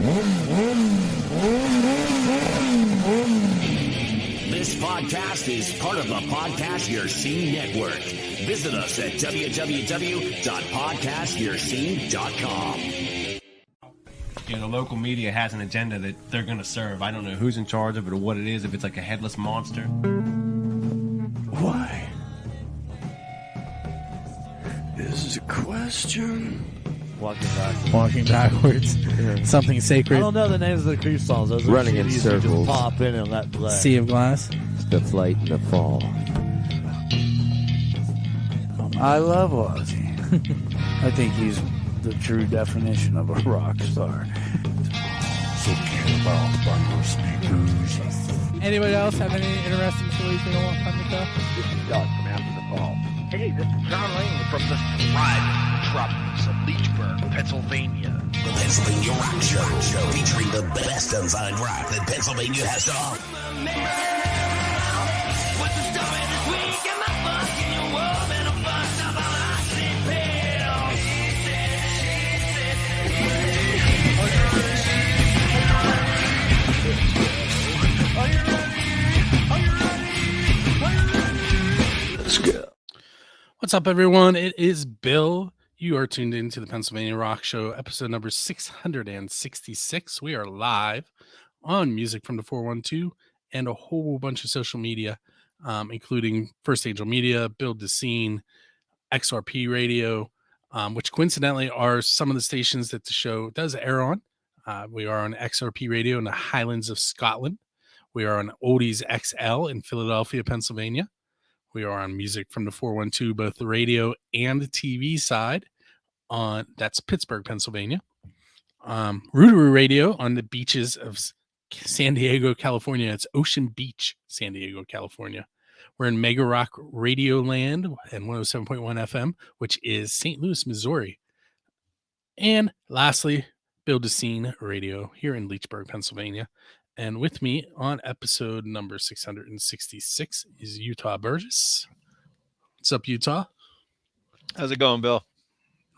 This podcast is part of the Podcast Your Scene Network. Visit us at www.podcastyourscene.com. You know, the local media has an agenda that they're going to serve. I don't know who's in charge of it or what it is, if it's like a headless monster. Why? This is a question. Walking backwards. Yeah. Something I sacred. don't know the names of the Creep songs. Those are Running in CDs that circles. Just pop in and let play. Sea of Glass. The flight and the fall. I love Ozzy. I think he's the true definition of a rock star. So get off by your speakers. Anybody else have any interesting stories they don't want to tell? This is Doug from After the Fall. Hey, this is John Lane from the thriving metropolis of Leechburg, Pennsylvania. The Pennsylvania Rock Show, featuring the best unsigned rock that Pennsylvania has to offer. Let's go. What's up, everyone? It is Bill. You are tuned into the Pennsylvania Rock Show, episode number 666. We are live on Music from the 412 and a whole bunch of social media, including First Angel Media, Build the Scene, XRP Radio, which coincidentally are some of the stations that the show does air on. We are on XRP Radio in the Highlands of Scotland. We are on Oldies XL in Philadelphia, Pennsylvania. We are on Music from the 412, both the radio and the TV side. That's Pittsburgh, Pennsylvania. Rootaroo Radio on the beaches of San Diego, California. It's Ocean Beach, San Diego, California. We're in Mega Rock Radio Land and 107.1 FM, which is St. Louis, Missouri. And lastly, Build a Scene Radio here in Leechburg, Pennsylvania. And with me on episode number 666 is Utah Burgess. What's up, Utah? How's it going, Bill?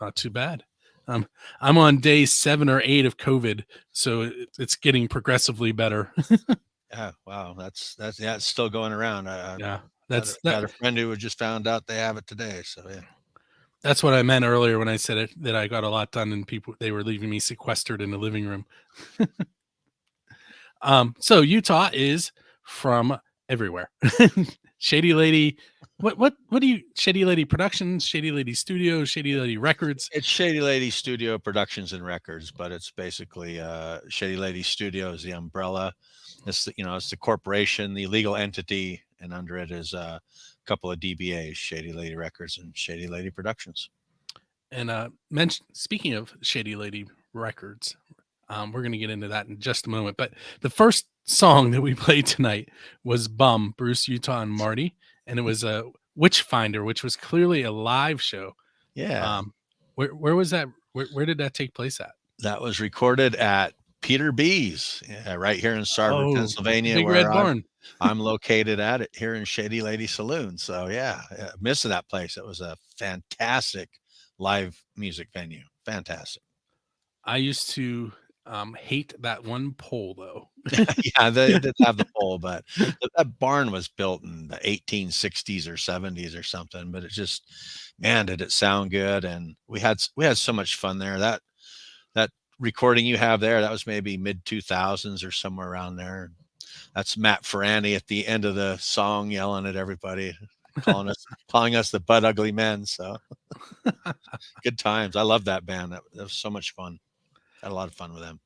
Not too bad. I'm on day 7 or 8 of COVID, so it's getting progressively better. Yeah, wow, that's it's still going around. Yeah, got a friend who just found out they have it today. So yeah, that's what I meant earlier when I said it, that I got a lot done and they were leaving me sequestered in the living room. So Utah is from everywhere. Shady Lady, what do you, Shady Lady Productions, Shady Lady Studio, Shady Lady Records? it's Shady Lady Studio Productions and Records, but it's basically Shady Lady Studio is the umbrella. It's the corporation, the legal entity, and under it is a couple of DBAs, Shady Lady Records and Shady Lady Productions. And speaking of Shady Lady Records, we're going to get into that in just a moment. But the first song that we played tonight was Bum, Bruce, Utah, and Marty. And it was a Witchfinder, which was clearly a live show. Yeah. Where was that? Where did that take place at? That was recorded at Peter B's, right here in Starboard, Pennsylvania, Big where Red Barn. I'm located at it here in Shady Lady Saloon. So yeah, missing that place. It was a fantastic live music venue. Fantastic. I used to hate that one pole, though. Yeah, they did have the pole, but that barn was built in the 1860s or 70s or something. But it just, man, did it sound good? And we had so much fun there. That recording you have there, that was maybe mid 2000s or somewhere around there. That's Matt Ferrani at the end of the song yelling at everybody, calling us the butt ugly men. So good times. I love that band. That was so much fun. Had a lot of fun with them.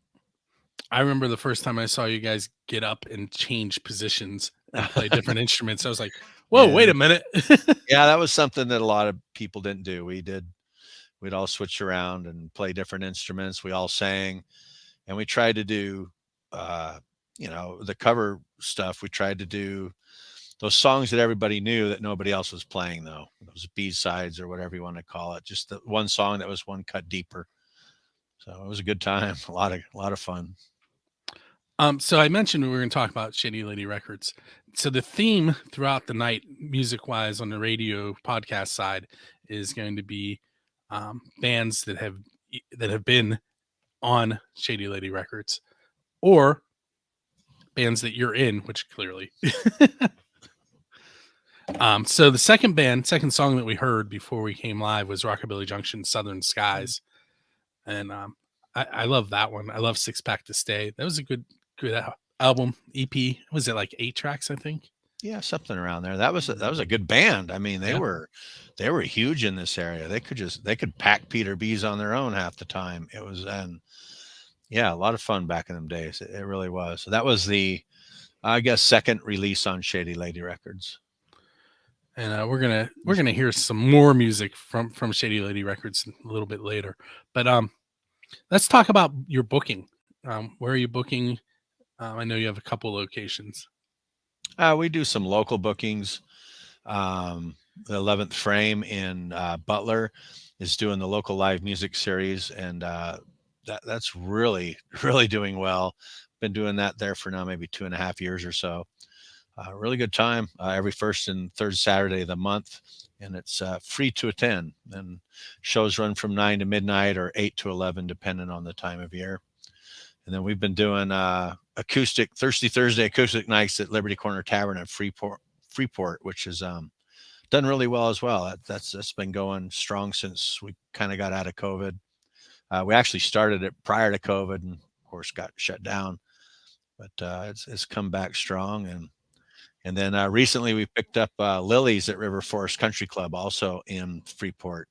I remember the first time I saw you guys get up and change positions and play different instruments. I was like, whoa, wait a minute. Yeah, that was something that a lot of people didn't do. We'd all switch around and play different instruments. We all sang, and we tried to do, the cover stuff. We tried to do those songs that everybody knew that nobody else was playing, though. Those B-sides or whatever you want to call it. Just the one song that was one cut deeper. So it was a good time. A lot of fun. So I mentioned we were going to talk about Shady Lady Records. So the theme throughout the night, music-wise, on the radio podcast side, is going to be bands that have been on Shady Lady Records, or bands that you're in, which clearly. So the second song that we heard before we came live was Rockabilly Junction, Southern Skies, and I love that one. I love Six Pack to Stay. That was a good album EP. Was it like 8 tracks? I think. Yeah, something around there. That was a good band. I mean, they were huge in this area. They could pack Peter B's on their own half the time. It was, and yeah, a lot of fun back in them days. It really was. So that was the, I guess, second release on Shady Lady Records. And we're gonna hear some more music from Shady Lady Records a little bit later. But let's talk about your booking. Where are you booking? I know you have a couple locations. We do some local bookings. The 11th Frame in Butler is doing the local live music series, and that's really doing well. Been doing that there for now maybe 2.5 years or so. Really good time every first and third Saturday of the month, and it's free to attend. And shows run from 9 to midnight or 8 to 11, depending on the time of year. And then we've been doing acoustic Thirsty Thursday acoustic nights at Liberty Corner Tavern at Freeport, which has done really well as well. That's been going strong since we kind of got out of COVID. We actually started it prior to COVID, and of course got shut down, but it's come back strong. And then recently we picked up Lily's at River Forest Country Club, also in Freeport,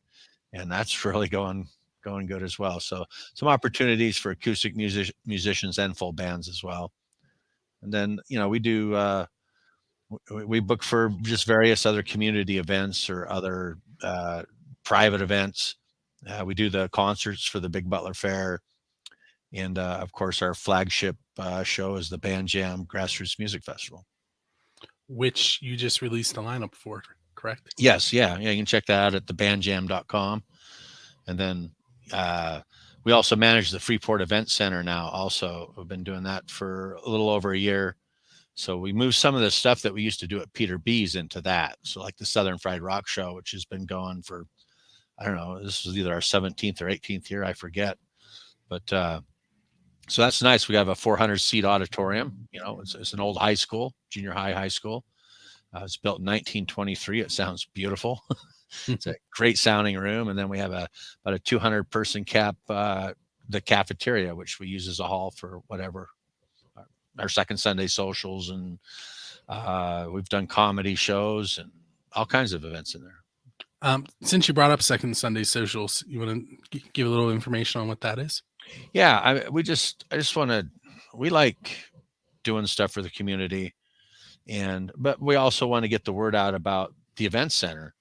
and that's really going good as well. So some opportunities for acoustic musicians and full bands as well. And then, we do, we book for just various other community events or other private events. We do the concerts for the Big Butler Fair. And of course, our flagship show is the Band Jam Grassroots Music Festival, which you just released a lineup for, correct? Yes. Yeah. You can check that out at thebandjam.com. And then we also manage the Freeport Event Center now. Also, we've been doing that for a little over a year. So we moved some of the stuff that we used to do at Peter B's into that. So like the Southern Fried Rock Show, which has been going for, I don't know, this is either our 17th or 18th year, I forget. But so that's nice. We have a 400-seat auditorium. It's an old high school, junior high school. It's built in 1923. It sounds beautiful. It's a great sounding room. And then we have about a 200-person cap, the cafeteria, which we use as a hall for whatever, our second Sunday socials. And we've done comedy shows and all kinds of events in there. Since you brought up second Sunday socials, you want to give a little information on what that is? Yeah, I just want to, we like doing stuff for the community, but we also want to get the word out about the event center,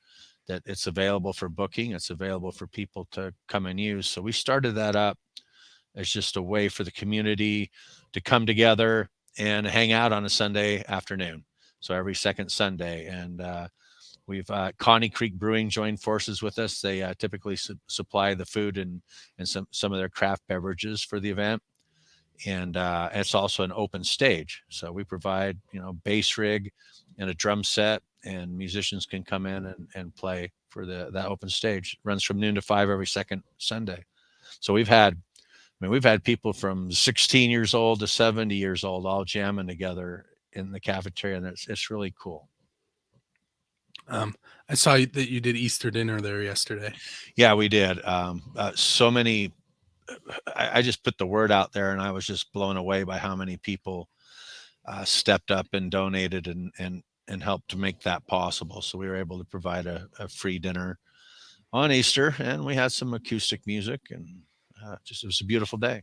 that it's available for booking. It's available for people to come and use. So we started that up as just a way for the community to come together and hang out on a Sunday afternoon. So every second Sunday. And we've Connie Creek Brewing joined forces with us. They typically supply the food and some of their craft beverages for the event. And it's also an open stage. So we provide, bass rig and a drum set, and musicians can come in and play for that open stage. It runs from noon to 5 every second Sunday. So we've had people from 16 years old to 70 years old all jamming together in the cafeteria, and it's really cool. I saw that you did Easter dinner there yesterday. Yeah, we did. So many. I just put the word out there, and I was just blown away by how many people stepped up and donated and helped to make that possible. So we were able to provide a free dinner on Easter, and we had some acoustic music, and it was a beautiful day.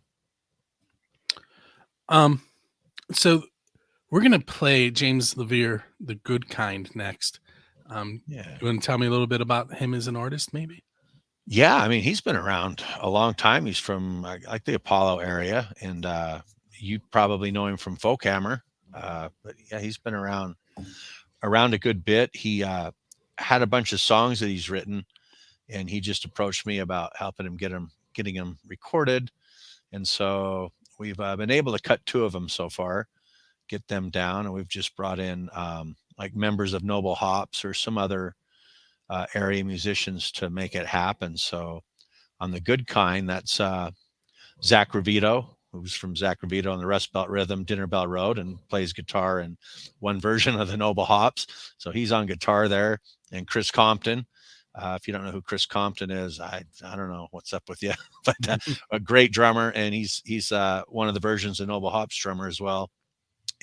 So we're gonna play James Levere, The Good Kind, next. You want to tell me a little bit about him as an artist, maybe? Yeah, I mean, he's been around a long time. He's from like the Apollo area, and you probably know him from Folkhammer. But yeah, he's been around a good bit. He had a bunch of songs that he's written, and he just approached me about helping him getting them recorded. And so we've been able to cut 2 of them so far, get them down, and we've just brought in like members of Noble Hops or some other area musicians to make it happen. So on The Good Kind, that's Zach Ravito, who's from Zach Ravito on the Rust Belt Rhythm, Dinner Bell Road, and plays guitar in one version of the Noble Hops. So he's on guitar there. And Chris Compton. If you don't know who Chris Compton is, I don't know what's up with you, but a great drummer, and he's one of the versions of Noble Hops drummer as well.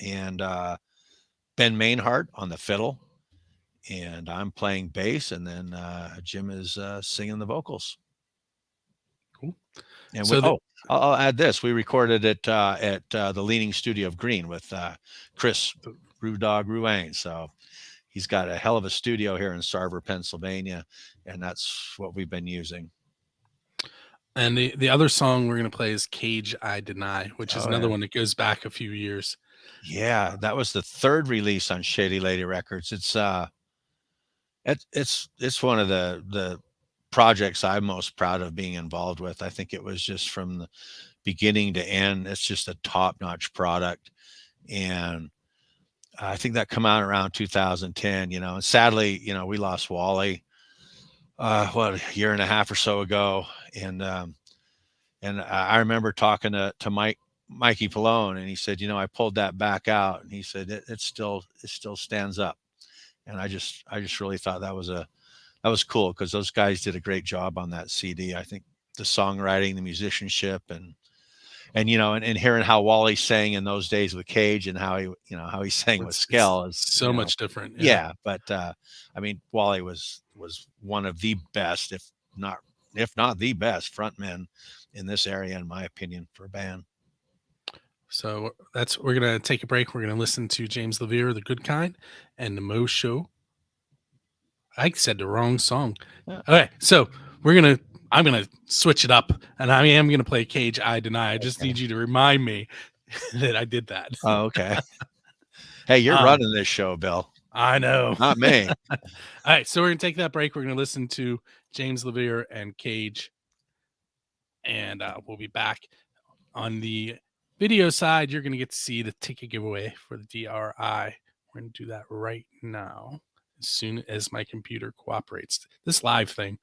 And Ben Mainhart on the fiddle, and I'm playing bass, and then Jim is singing the vocals. Cool. And So I'll add this: we recorded it at the Leaning Studio of Green with Chris Rue Dog Ruane. So he's got a hell of a studio here in Sarver, Pennsylvania, and that's what we've been using. And the other song we're going to play is Cage I Deny, which is another one that goes back a few years. Yeah, that was the third release on Shady Lady Records. It's one of the projects I'm most proud of being involved with. I think it was just from the beginning to end, it's just a top-notch product. And I think that come out around 2010, and sadly, we lost Wally, a year and a half or so ago. And I remember talking to Mikey Pallone, and he said, I pulled that back out, and he said, it still stands up. And I just really thought that was cool, because those guys did a great job on that CD. I think the songwriting, the musicianship, and hearing how Wally sang in those days with Cage, and how he sang with Skell is so much different. Yeah. But Wally was one of the best, if not the best frontman in this area, in my opinion, for a band. So we're going to take a break. We're going to listen to James Levere, The Good Kind, and the Mo Show. I said the wrong song. Yeah. Okay. So I'm going to switch it up, and I am going to play Cage I Deny. I just need you to remind me that I did that. Oh, okay. Hey, you're running this show, Bill. I know. Not me. All right. So we're going to take that break. We're going to listen to James Levere and Cage, and we'll be back. On the video side, you're going to get to see the ticket giveaway for the DRI. We're going to do that right now, as soon as my computer cooperates. This live thing.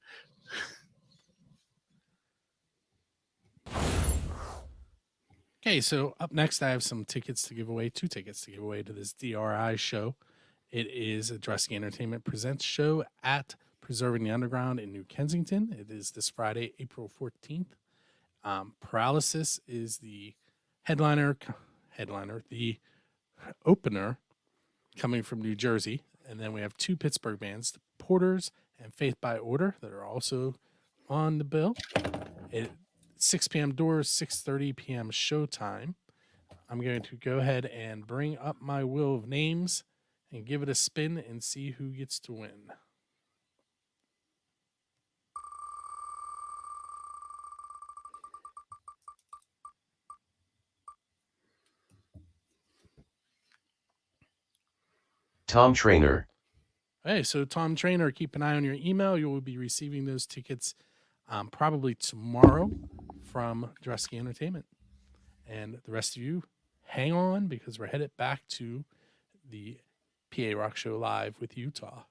Okay, so up next, I have some tickets to give away, 2 tickets to give away to this DRI show. It is a Dressy Entertainment Presents show at Preserving the Underground in New Kensington. It is this Friday, April 14th. Paralysis is the headliner, the opener, coming from New Jersey. And then we have 2 Pittsburgh bands, the Porters and Faith by Order, that are also on the bill. 6 p.m. doors, 6:30 p.m. showtime. I'm going to go ahead and bring up my wheel of names and give it a spin and see who gets to win. Tom Trainer. Hey, so Tom Trainer, keep an eye on your email. You will be receiving those tickets probably tomorrow from Dressy Entertainment. And the rest of you, hang on, because we're headed back to the PA Rock Show Live with Utah.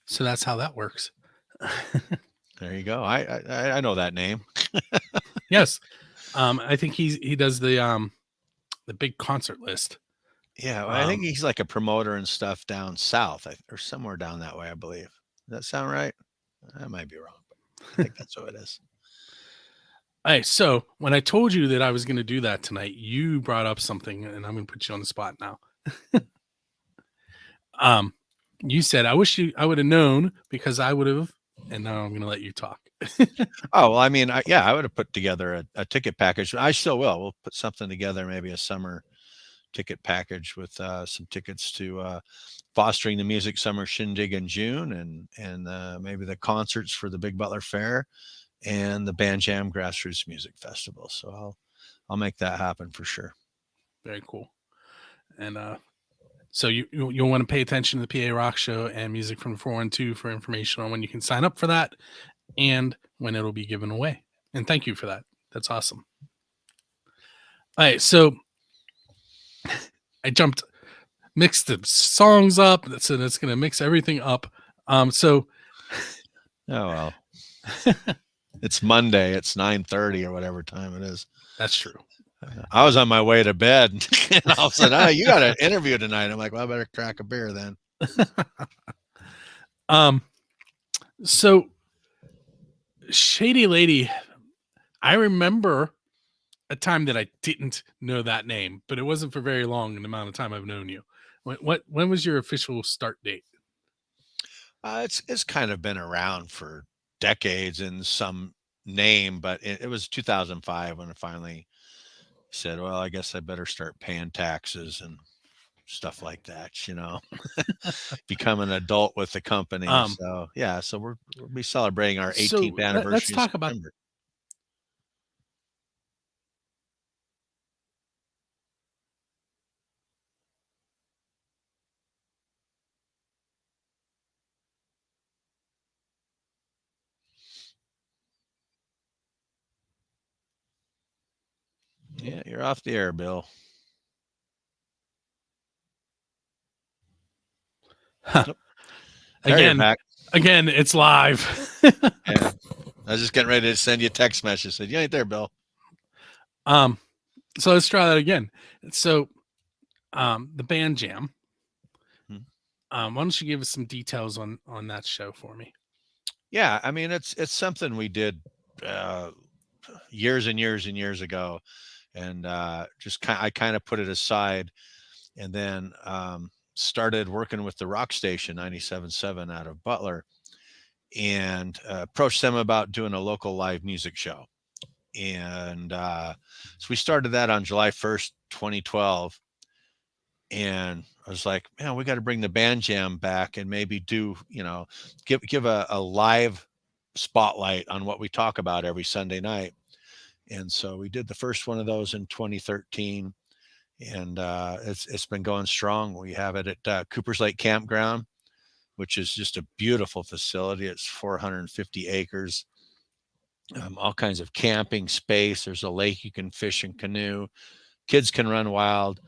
So that's how that works. There you go. I know that name. Yes. I think he does the big concert list. Yeah, well, I think he's like a promoter and stuff down south, or somewhere down that way, I believe. Does that sound right? I might be wrong, but I think that's what it is. Hey, so when I told you that I was going to do that tonight, you brought up something, and I'm going to put you on the spot now. You said, I wish I would have known, because I would have, and now I'm going to let you talk. Oh, well, I mean, I would have put together a ticket package. I still will. We'll put something together, maybe a summer ticket package with some tickets to Fostering the Music Summer Shindig in June, and maybe the concerts for the Big Butler Fair and the Band Jam Grassroots Music Festival. So I'll make that happen for sure. Very cool. And so you'll want to pay attention to the PA Rock Show and Music from the 412 for information on when you can sign up for that and when it'll be given away. And thank you for that. That's awesome. All right, so I mixed the songs up, so that's going to mix everything up. Oh well. It's Monday. It's 9:30 or whatever time it is. That's true. I was on my way to bed, and all of a sudden, oh, you got an interview tonight. I'm like, well, I better crack a beer then. So Shady Lady, I remember a time that I didn't know that name, but it wasn't for very long in the amount of time I've known you. When was your official start date? It's kind of been around for decades in some name, but it was 2005 when I finally said, well, I guess I better start paying taxes and stuff like that, become an adult with the company. So yeah, so we'll be celebrating our 18th anniversary. Let's in talk about. September. Yeah, you're off the air, Bill. Huh. Nope. There you're back. Again, it's live. Yeah. I was just getting ready to send you a text message. Said, you ain't there, Bill. So let's try that again. So the band jam. Why don't you give us some details on that show for me? Yeah, I mean it's something we did years and years and years ago, and I kind of put it aside, and then started working with the rock station 97.7 out of Butler, and approached them about doing a local live music show, and so we started that on July 1st, 2012. And I was like, man, we got to bring the band jam back and maybe do, give a live spotlight on what we talk about every Sunday night. And so we did the first one of those in 2013, and it's been going strong. We have it at Cooper's Lake Campground, which is just a beautiful facility. It's 450 acres, all kinds of camping space. There's a lake you can fish and canoe. Kids can run wild.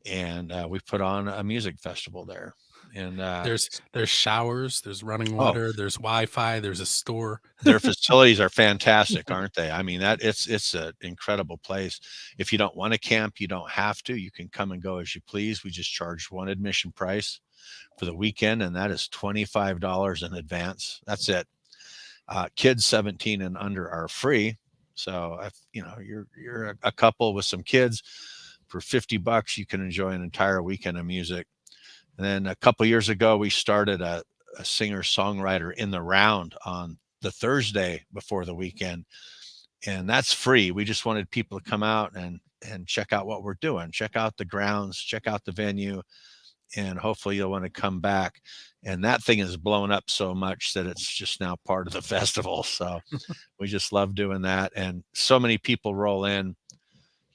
And we put on a music festival there. And there's showers, there's running water, there's Wi-Fi, there's a store. Their facilities are fantastic, aren't they? I mean, it's an incredible place. If you don't want to camp, you don't have to. You can come and go as you please. We just charge one admission price for the weekend, and that is $25 in advance. That's it. Kids 17 and under are free. So if you're a couple with some kids, for $50, you can enjoy an entire weekend of music. And then a couple years ago, we started a singer-songwriter in the round on the Thursday before the weekend, and that's free. We just wanted people to come out and check out what we're doing, check out the grounds, check out the venue, and hopefully you'll want to come back. And that thing is blown up so much that it's just now part of the festival. So we just love doing that. And so many people roll in,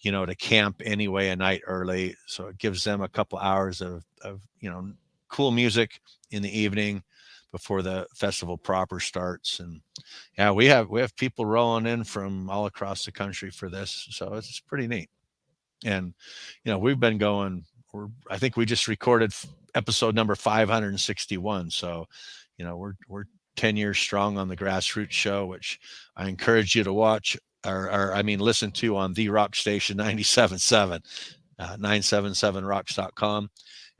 to camp anyway a night early. So it gives them a couple hours of cool music in the evening before the festival proper starts. And yeah, we have people rolling in from all across the country for this. So it's pretty neat. And, we've been going, I think we just recorded episode number 561. So, we're 10 years strong on the Grassroots Show, which I encourage you to watch or listen to on the rock station 97.7, 977rocks.com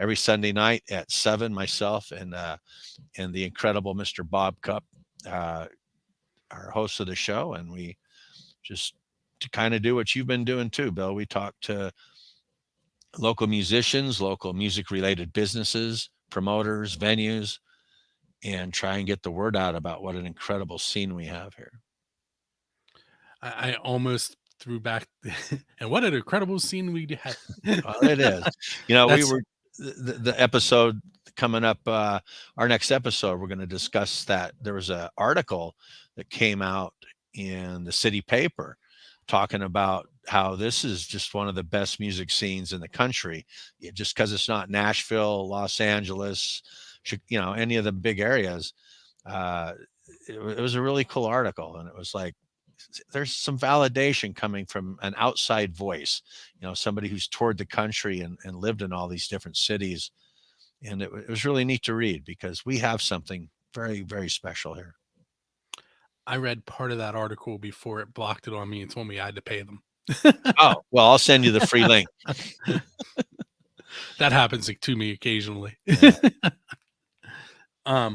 every Sunday night at 7, myself and the incredible Mr. Bob Cup, our host of the show. And we just to kind of do what you've been doing too, Bill. We talk to local musicians, local music related businesses, promoters, venues, and try and get the word out about what an incredible scene we have here. I almost threw back, and what an incredible scene we had. Well, it is. We were the episode coming up. Our next episode, we're going to discuss that. There was an article that came out in the city paper talking about how this is just one of the best music scenes in the country. Just because it's not Nashville, Los Angeles, any of the big areas. It was a really cool article, and it was like, there's some validation coming from an outside voice, somebody who's toured the country and lived in all these different cities. And it was really neat to read because we have something very, very special here. I read part of that article before it blocked it on me and told me I had to pay them. Oh, well, I'll send you the free link. That happens to me occasionally. Yeah.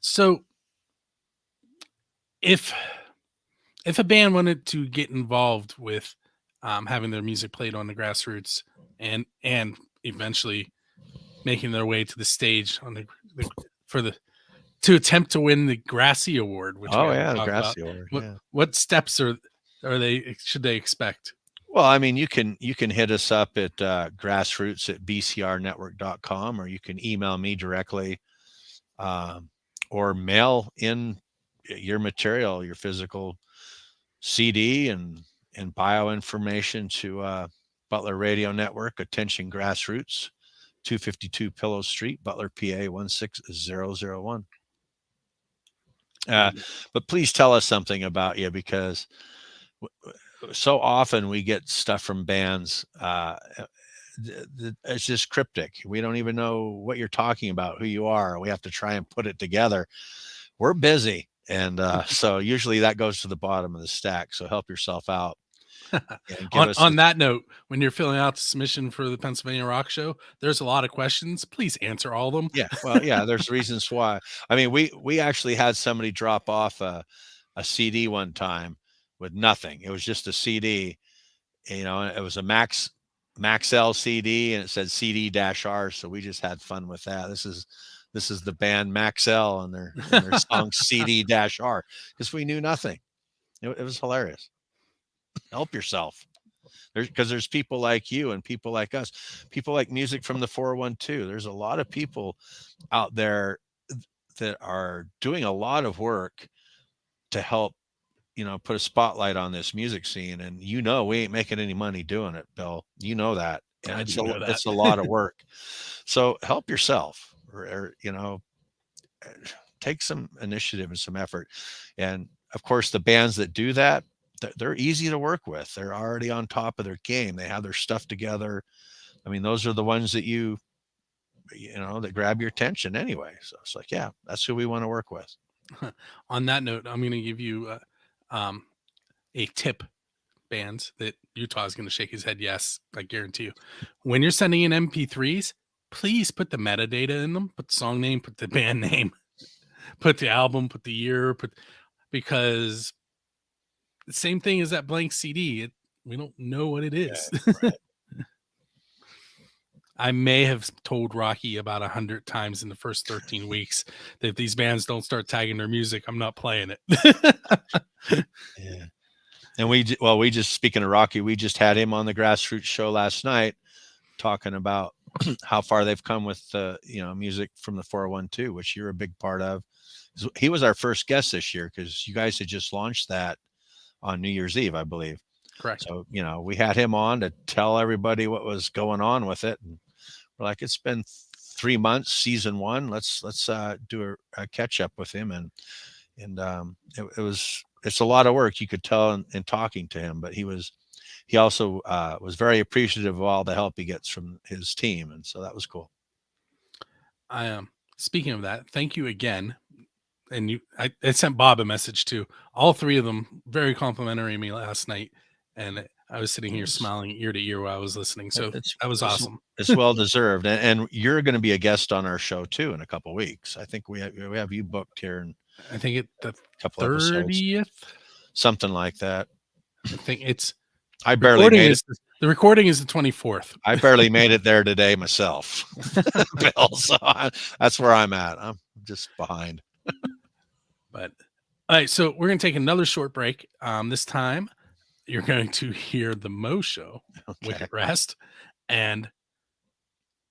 So if a band wanted to get involved with having their music played on the Grassroots and eventually making their way to the stage on to attempt to win the Grassy Award, which Oh we yeah, the talked about, Grassy Award. what steps should they expect? Well, I mean, you can hit us up at grassroots@bcrnetwork.com, or you can email me directly, or mail in your material, your physical CD and bio information to Butler Radio Network, attention Grassroots, 252 Pillow Street, Butler, PA 16001. But please tell us something about you, because so often we get stuff from bands. It's just cryptic. We don't even know what you're talking about, who you are. We have to try and put it together. We're busy. And so usually that goes to the bottom of the stack. So help yourself out. On that note, when you're filling out the submission for the Pennsylvania Rock Show, there's a lot of questions. Please answer all of them. Yeah. Well, yeah, there's reasons why. I mean, we actually had somebody drop off a CD one time with nothing. It was just a CD, it was a Max L CD, and it said CD-R. So we just had fun with that. This is the band Max L and their song CD-R, because we knew nothing. It was hilarious. Help yourself. Because there's people like you and people like us, people like Music from the 412. There's a lot of people out there that are doing a lot of work to help, put a spotlight on this music scene. And we ain't making any money doing it, Bill. You know that. And it's a lot of work. So help yourself, or take some initiative and some effort. And of course, the bands that do that, they're easy to work with. They're already on top of their game. They have their stuff together. I mean, those are the ones that that grab your attention anyway. So it's like, yeah, that's who we want to work with. On that note, I'm going to give you a tip, bands, that Utah is going to shake his head yes, I guarantee you. When you're sending in MP3s, please put the metadata in them. Put the song name, put the band name, put the album, put the year, because the same thing as that blank CD. We don't know what it is. Yeah, right. I may have told Rocky about 100 times in the first 13 weeks that if these bands don't start tagging their music, I'm not playing it. Yeah. And we just, speaking of Rocky, we just had him on the Grassroots Show last night talking about how far they've come with Music from the 412, which you're a big part of. He was our first guest this year because you guys had just launched that on New Year's Eve, I believe. Correct. So, we had him on to tell everybody what was going on with it. And we're like, it's been 3 months, season 1. Let's do a catch up with him. And it's a lot of work, you could tell in talking to him, but he also was very appreciative of all the help he gets from his team. And so that was cool. Speaking of that, thank you again. And I sent Bob a message too. All three of them very complimentary of me last night, and I was sitting here smiling ear to ear while I was listening. So that was awesome. It's well deserved, and you're going to be a guest on our show too in a couple of weeks. I think we have you booked here, and I think the couple 30th, something like that. I think it's. I barely made it. The recording is the 24th. I barely made it there today myself, Bill. So that's where I'm at. I'm just behind. But all right, so we're going to take another short break. This time, you're going to hear the Mo Show, Wicked Rest, and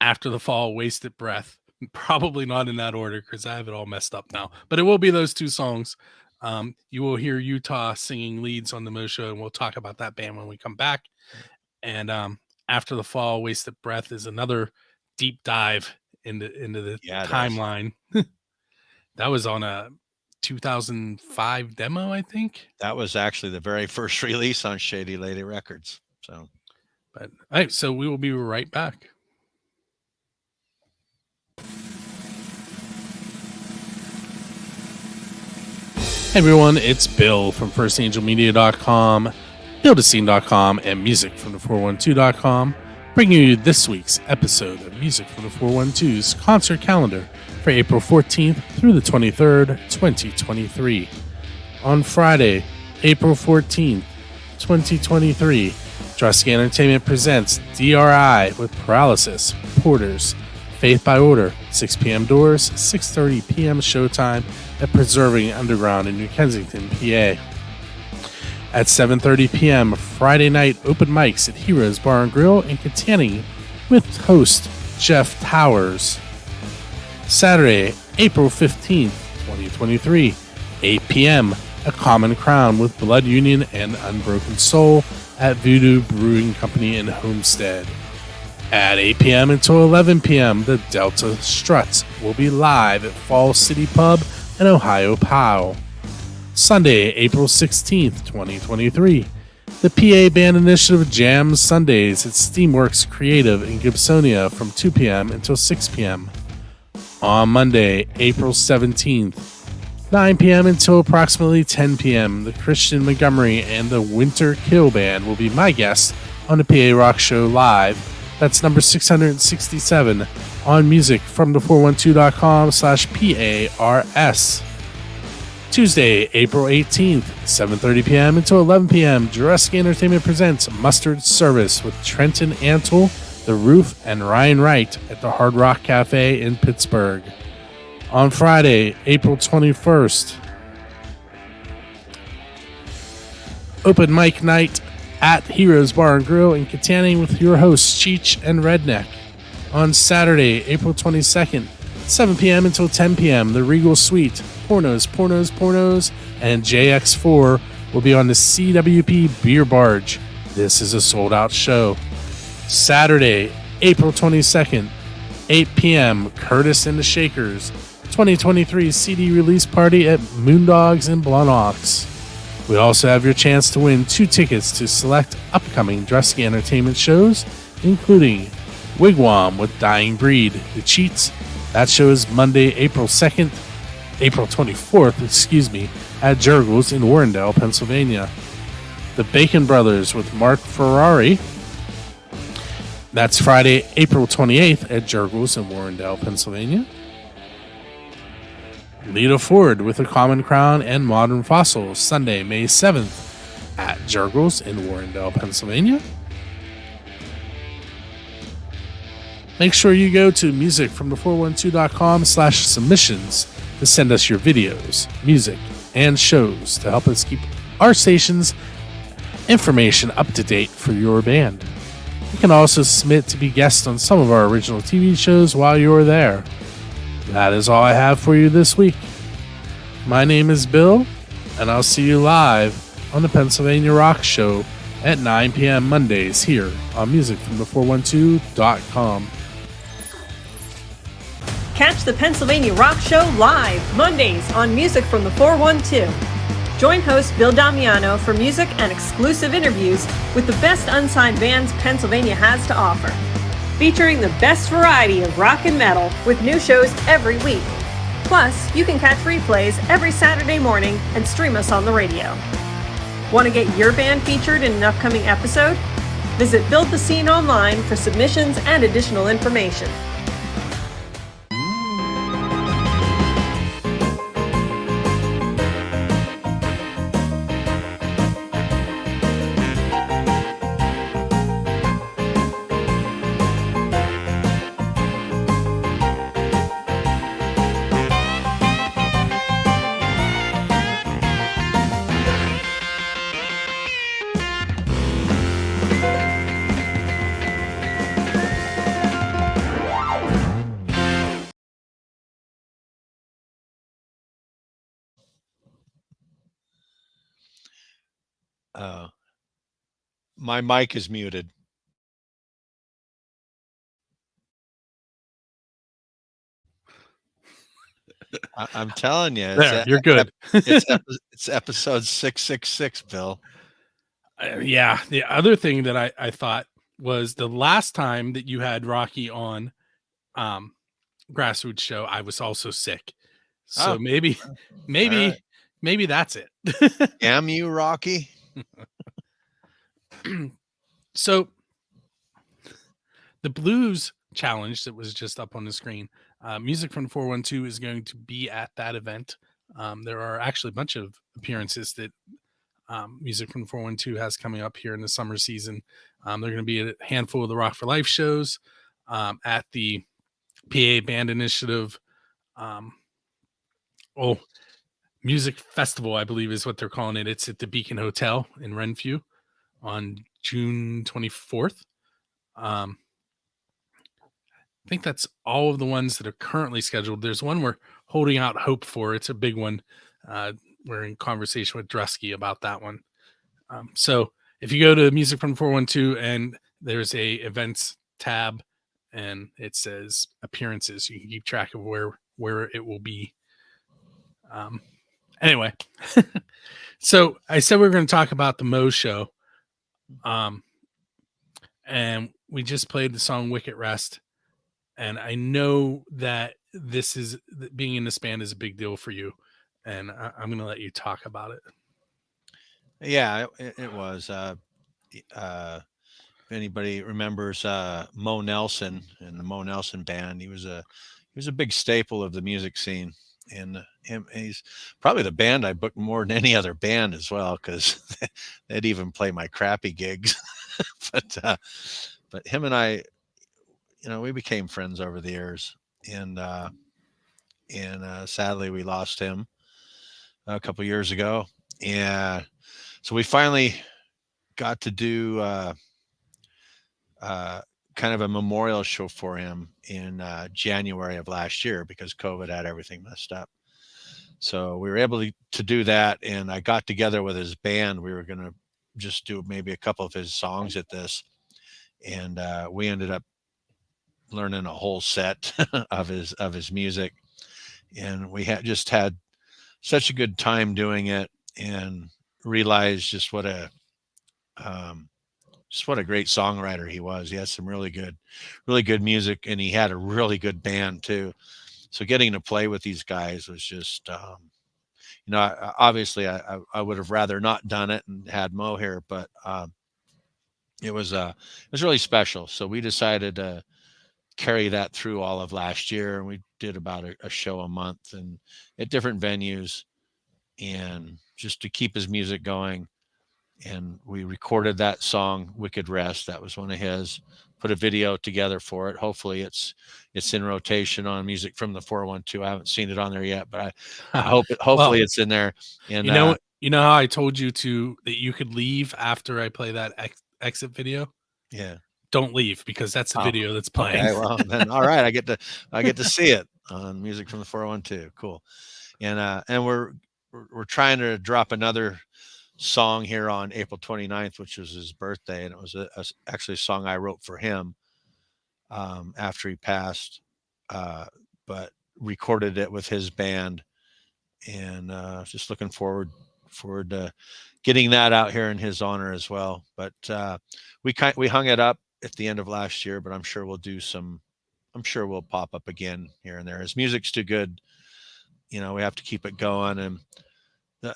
After the Fall, Wasted Breath. Probably not in that order because I have it all messed up now. But it will be those two songs. You will hear Utah singing leads on the Mo Show, and we'll talk about that band when we come back. And After the Fall, Wasted Breath is another deep dive into the timeline. That was on a 2005 demo, I think. That was actually the very first release on Shady Lady Records. So, but all right, so we will be right back. everyone, it's Bill from FirstAngelMedia.com, BuildAScene.com, and MusicFromThe412.com, bringing you this week's episode of Music from the 412's concert calendar for April 14th through the 23rd, 2023. On Friday, April 14th, 2023, Drusky Entertainment presents DRI with Paralysis, Porters, Faith by Order, 6 p.m. doors, 6:30 p.m. showtime at Preserving Underground in New Kensington, PA. At 7:30 p.m. Friday night open mics at Heroes Bar and Grill in Katanning with host Jeff Towers. Saturday, April 15th, 2023, 8 p.m. A Common Crown with Blood Union and Unbroken Soul at Voodoo Brewing Company in Homestead. At 8 p.m. until 11 p.m., the Delta Struts will be live at Fall City Pub and Ohio Pow. Sunday, April 16th, 2023, the PA Band Initiative jams Sundays at Steamworks Creative in Gibsonia from 2 p.m. until 6 p.m. On Monday, April 17th, 9 p.m. until approximately 10 p.m., the Christian Montgomery and the Winter Kill Band will be my guests on the PA Rock Show Live. That's number 667 on musicfromthe412.com/PARS. Tuesday, April 18th, 7:30 p.m. until 11 p.m., Drusky Entertainment presents Mustard Service with Trenton Antle, The Roof, and Ryan Wright at the Hard Rock Cafe in Pittsburgh. On Friday, April 21st, open mic night at Heroes Bar and Grill in Katanning with your hosts Cheech and Redneck. On Saturday, April 22nd, 7 p.m. until 10 p.m., the Regal Suite, Pornos, and JX4 will be on the CWP Beer Barge. This is a sold-out show. Saturday, April 22nd, 8 p.m., Curtis and the Shakers, 2023 CD release party at Moondogs in Blunox. We also have your chance to win 2 tickets to select upcoming Drusky Entertainment shows, including Wigwam with Dying Breed, The Cheats. That show is Monday, April 24th, at Jurgles in Warrendale, Pennsylvania. The Bacon Brothers with Mark Ferrari. That's Friday, April 28th at Jurgles in Warrendale, Pennsylvania. Lita Ford with A Common Crown and Modern Fossils, Sunday, May 7th at Jurgles in Warrendale, Pennsylvania. Make sure you go to musicfromthe412.com/submissions to send us your videos, music, and shows to help us keep our station's information up to date for your band. You can also submit to be guests on some of our original TV shows while you're there. That is all I have for you this week. My name is Bill, and I'll see you live on the Pennsylvania Rock Show at 9 p.m. Mondays here on musicfromthe412.com. Catch the Pennsylvania Rock Show live Mondays on Music from the 412. Join host Bill Damiano for music and exclusive interviews with the best unsigned bands Pennsylvania has to offer. Featuring the best variety of rock and metal with new shows every week. Plus, you can catch replays every Saturday morning and stream us on the radio. Want to get your band featured in an upcoming episode? Visit Build the Scene online for submissions and additional information. My mic is muted. I'm telling you, You're good. it's episode 666, Bill. Yeah. The other thing that I thought was the last time that you had Rocky on Grassroots Show, I was also sick. So maybe right. maybe that's it. Damn you, Rocky. So the blues challenge that was just up on the screen, music from 412 is going to be at that event. There are actually a bunch of appearances that music from 412 has coming up here in the summer season. They're going to be at a handful of the Rock for Life shows, at the PA Band Initiative. Music Festival, I believe is what they're calling it. It's at the Beacon Hotel in Renfrew on June 24th. I think that's all of the ones that are currently scheduled. There's one we're holding out hope for. It's a big one. We're in conversation with Drusky about that one. So if you go to Music from 412 and there's a events tab and it says appearances, you can keep track of where it will be. Anyway, so I said we were going to talk about the Mo show. And we just played the song Wicked Rest. And I know that being in this band is a big deal for you. And I'm going to let you talk about it. Yeah, it was. If anybody remembers Mo Nelson and the Mo Nelson band, he was a big staple of the music scene. And he's probably the band I booked more than any other band as well, because they'd even play my crappy gigs. But him and I, we became friends over the years, and sadly we lost him a couple years ago, and so we finally got to do kind of a memorial show for him in January of last year, because COVID had everything messed up. So we were able to do that, and I got together with his band. We were going to just do maybe a couple of his songs at this, and we ended up learning a whole set of his music, and we had such a good time doing it, and realized just what a great songwriter he was. He had some really good music, and he had a really good band too. So getting to play with these guys was just, obviously I would have rather not done it and had Mo here, but it was really special. So we decided to carry that through all of last year, and we did about a show a month and at different venues, and just to keep his music going. And we recorded that song Wicked Rest. That was one of his. Put a video together for it. Hopefully it's in rotation on Music from the 412. I haven't seen it on there yet, but I hope hopefully it's in there. And you know how I told you that you could leave after I play that exit video? Yeah. Don't leave, because that's the video that's playing. Okay, well then, all right. I get to see it on Music from the 412. Cool. And we're trying to drop another song here on April 29th, which was his birthday, and it was actually a song I wrote for him after he passed, but recorded it with his band, and just looking forward to getting that out here in his honor as well. But we hung it up at the end of last year, but I'm sure we'll pop up again here and there. His music's too good, we have to keep it going. And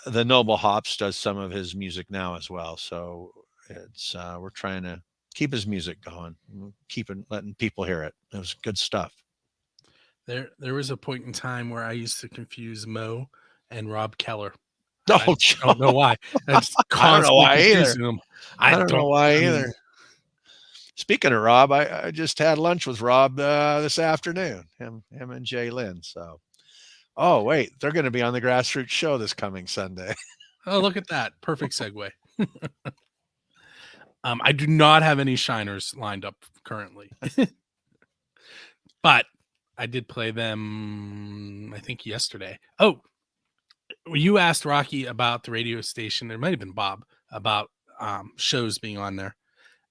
the Noble Hops does some of his music now as well. So it's we're trying to keep his music going, letting people hear it. It was good stuff. There was a point in time where I used to confuse Mo and Rob Keller. I don't know why. I don't know why either. I don't know why either. Speaking of Rob, I just had lunch with Rob this afternoon. Him and Jay Lynn. So. Oh, wait, they're going to be on the Grassroots Show this coming Sunday. Oh, look at that. Perfect segue. I do not have any shiners lined up currently. But I did play them, I think, yesterday. Oh, you asked Rocky about the radio station. There might have been Bob about shows being on there.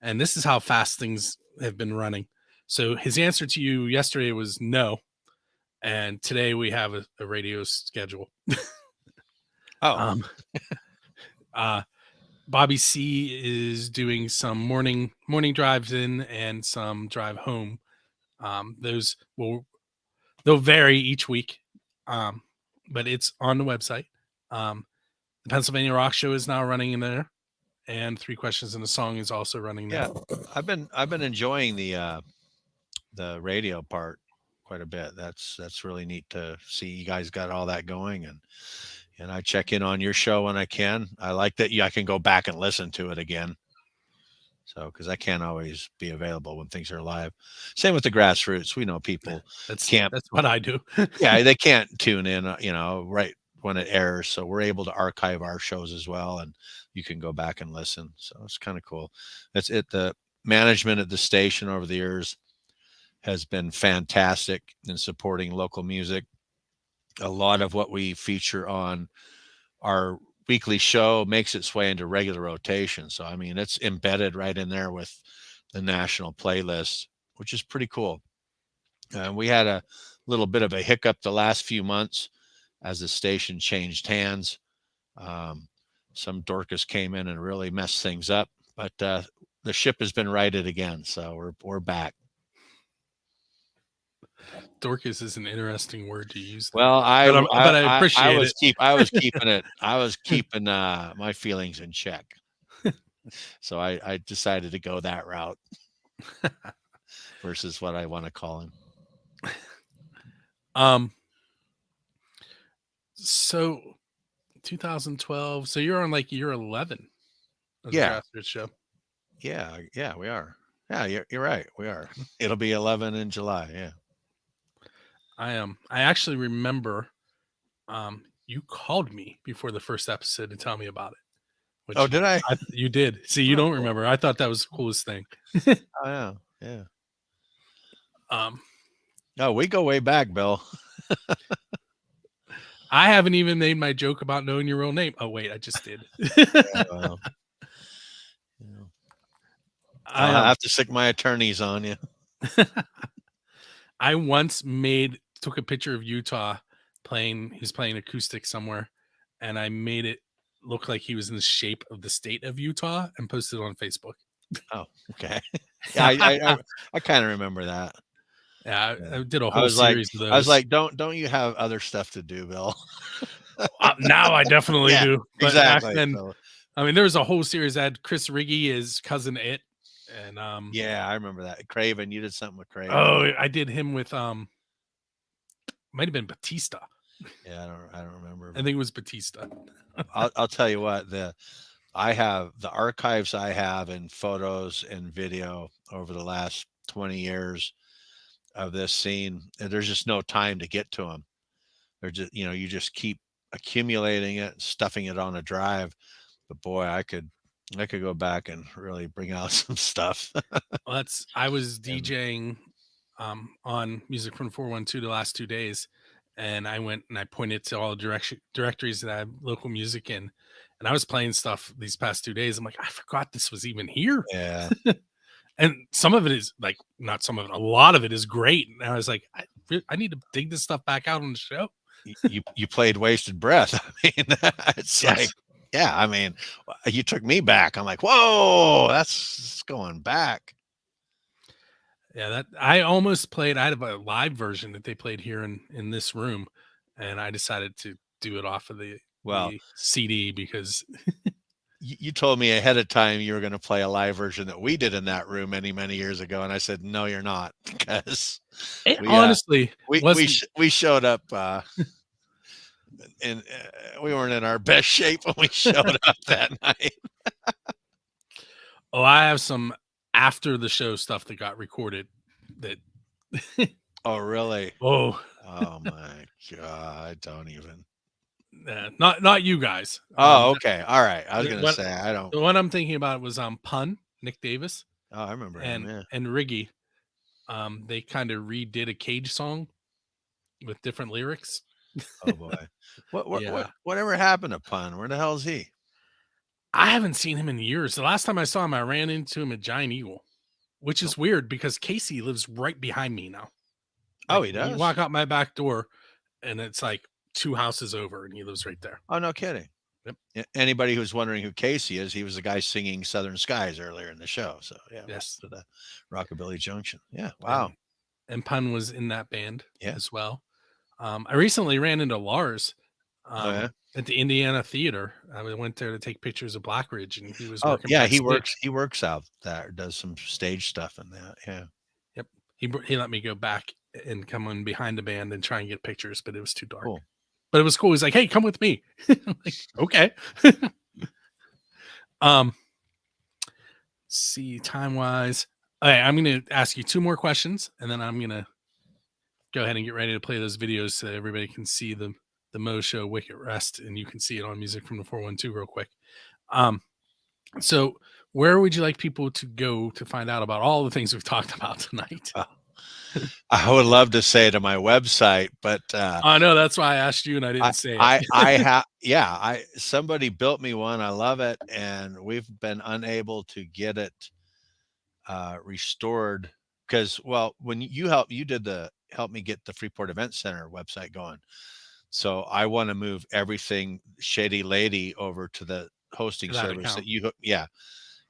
And this is how fast things have been running. So his answer to you yesterday was no. And today we have a radio schedule. Bobby C is doing some morning drives in and some drive home. They'll vary each week, but it's on the website. The Pennsylvania Rock Show is now running in there, and 3 Questions and a Song is also running there. Yeah, I've been enjoying the radio part quite a bit. That's really neat to see you guys got all that going, and I check in on your show when I can. I like that I can go back and listen to it again. So, because I can't always be available when things are live. Same with the Grassroots. We know people That's can't. what I do. Yeah, they can't tune in, right when it airs. So we're able to archive our shows as well, and you can go back and listen. So it's kind of cool. That's it. The management at the station over the years has been fantastic in supporting local music. A lot of what we feature on our weekly show makes its way into regular rotation. So, I mean, it's embedded right in there with the national playlist, which is pretty cool. We had a little bit of a hiccup the last few months as the station changed hands. Some Dorcas came in and really messed things up, but the ship has been righted again. So we're back. Dorcas is an interesting word to use. Well, I appreciate it. I was keeping it. I was keeping my feelings in check. So I decided to go that route versus what I want to call him. So 2012. So you're on like year 11 of Yeah. the Grassroots Show. Yeah, we are. Yeah, you're right. We are. It'll be 11 in July. Yeah. I actually remember you called me before the first episode to tell me about it. Oh, did I? You did. See, you don't remember. I thought that was the coolest thing. Oh, yeah. No, we go way back, Bill. I haven't even made my joke about knowing your real name. Oh, wait, I just did. Well, I'll have to stick my attorneys on you. I once took a picture of Utah he's playing acoustic somewhere, and I made it look like he was in the shape of the state of Utah and posted it on Facebook. Oh, okay. Yeah, I kind of remember that. Yeah, I did a whole series of those. I was like, don't you have other stuff to do, Bill? Now I definitely do. But exactly. Back then, I mean, there was a whole series. I had Chris Riggy as Cousin It, and yeah, I remember that. Craven, you did something with Craven. Oh, I did him with might have been Batista. Yeah, I don't remember. I think it was Batista. I'll tell you what, I have the archives I have in photos and video over the last 20 years of this scene. And there's just no time to get to them. They're just, you just keep accumulating it, stuffing it on a drive. But boy, I could go back and really bring out some stuff. Well, I was DJing on Music from 412 the last 2 days, and I went and I pointed to all the directories that I have local music in, and I was playing stuff these past 2 days. I'm like, I forgot this was even here. Yeah. And some of it is like, not some of it, a lot of it is great. And I was like, I need to dig this stuff back out on the show. You played Wasted Breath. I mean, it's Yes. like, yeah, I mean, you took me back. I'm like, whoa, that's going back. Yeah, that I almost played. I had a live version that they played here in this room, and I decided to do it off of the CD because you told me ahead of time you were going to play a live version that we did in that room many years ago, and I said, no, you're not, because honestly we showed up and we weren't in our best shape when we showed up that night. Oh, I have some after the show stuff that got recorded that Oh, really? Oh my God, don't even. Not you guys. Oh, okay. All right. I was gonna say I don't. The one I'm thinking about was Pun, Nick Davis. Oh, I remember him, yeah. And Riggy. They kind of redid a Cage song with different lyrics. Oh boy. Whatever happened to Pun? Where the hell is he? I haven't seen him in years. The last time I saw him, I ran into him at Giant Eagle, which is weird because Casey lives right behind me now. Oh, he does? You walk out my back door and it's like 2 houses over and he lives right there. Oh, no kidding. Yep. Anybody who's wondering who Casey is, he was the guy singing Southern Skies earlier in the show. So yeah, yes, to the Rockabilly Junction. Yeah, wow. And Pun was in that band as well. I recently ran into Lars at the Indiana Theater. I went there to take pictures of Black Ridge, and he was Oh, working. yeah, backstage. he works out there, does some stage stuff in that. Yeah. Yep. He let me go back and come in behind the band and try and get pictures, but it was too dark. Cool. But it was cool. He's like, "Hey, come with me." I'm like, okay. See, time wise. Okay, I'm going to ask you 2 more questions, and then I'm going to go ahead and get ready to play those videos so that everybody can see the Mo Show Wicked Rest, and you can see it on Music from the 412 real quick. So where would you like people to go to find out about all the things we've talked about tonight? I would love to say to my website, but I know that's why I asked you and I didn't say it. I have, yeah, somebody built me one. I love it, and we've been unable to get it restored because, well, when you helped me get the Freeport Event Center website going. So I want to move everything Shady Lady over to the hosting service that you,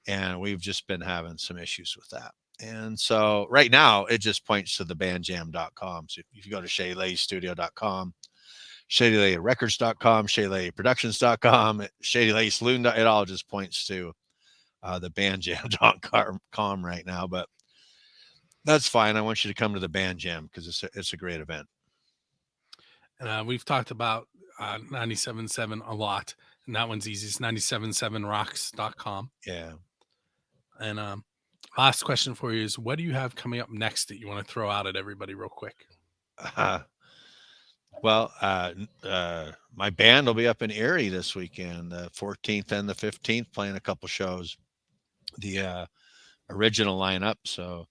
and we've just been having some issues with that. And so right now it just points to the bandjam.com. So if you go to shadyladystudio.com, shadyladyrecords.com, shadyladyproductions.com, shadylady it all just points to the bandjam.com right now. But that's fine. I want you to come to the Band Jam because it's a great event. And we've talked about 97.7 a lot, and that one's easy. It's 977rocks.com. Yeah. And last question for you is, what do you have coming up next that you want to throw out at everybody real quick? Well, my band will be up in Erie this weekend, the 14th and the 15th, playing a couple shows, the original lineup. So,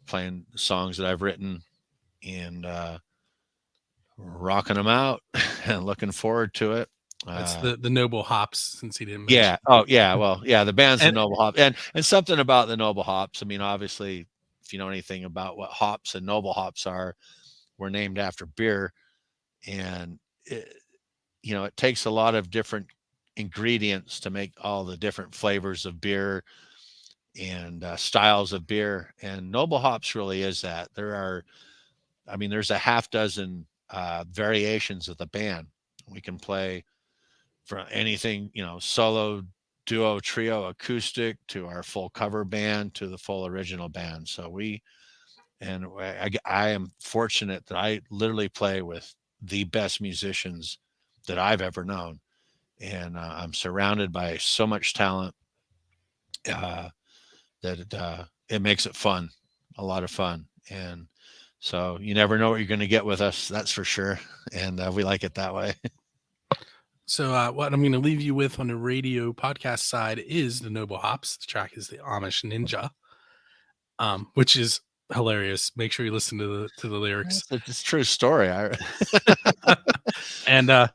playing songs that I've written and rocking them out and looking forward to it. That's the Noble Hops, since he didn't mention. Yeah. Oh, yeah. Well, yeah, the band's the Noble Hops. And something about the Noble Hops. I mean, obviously, if you know anything about what hops and Noble Hops are, we're named after beer. And, it takes a lot of different ingredients to make all the different flavors of beer and styles of beer. And Noble Hops really is that. There's a half dozen variations of the band. We can play from anything, solo, duo, trio, acoustic, to our full cover band, to the full original band. So I am fortunate that I literally play with the best musicians that I've ever known. And I'm surrounded by so much talent that it makes it fun, a lot of fun. And so you never know what you're going to get with us. That's for sure. And we like it that way. So what I'm going to leave you with on the radio podcast side is the Noble Hops. The track is the Amish Ninja, which is hilarious. Make sure you listen to the lyrics. It's a true story. And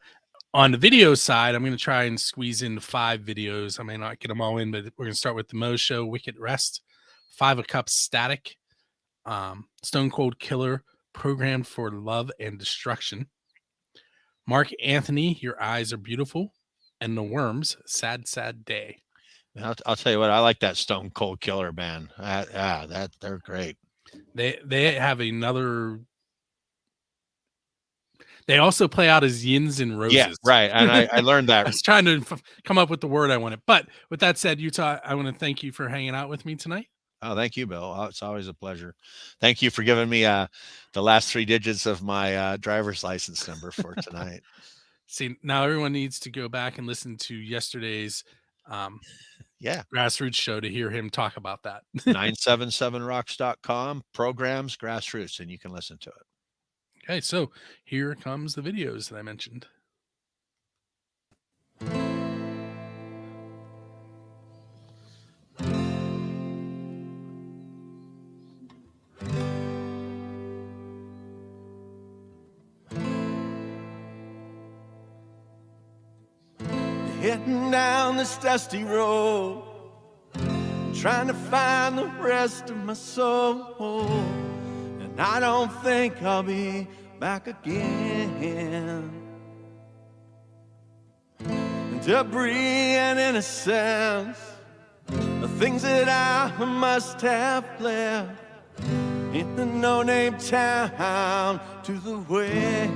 on the video side, I'm going to try and squeeze in 5 videos. I may not get them all in, but we're going to start with the Mo Show Wicked Rest, 5 of Cups Static, Stone Cold Killer, Programmed for Love and Destruction, Mark Anthony, Your Eyes Are Beautiful, and The Worms, Sad Sad Day. I'll tell you what, I like that Stone Cold Killer band. They're great. They have another. They also play out as Yins and Roses. Yeah, right. And I learned that. I was trying to come up with the word I wanted. But with that said, Utah, I want to thank you for hanging out with me tonight. Oh, thank you, Bill. Oh, it's always a pleasure. Thank you for giving me the last 3 digits of my driver's license number for tonight. See, now everyone needs to go back and listen to yesterday's Grassroots show to hear him talk about that. 977rocks.com, programs, Grassroots, and you can listen to it. Okay, so here comes the videos that I mentioned. Heading down this dusty road, trying to find the rest of my soul, and I don't think I'll be back again. Debris and innocence, the things that I must have left in the no-name town to the west.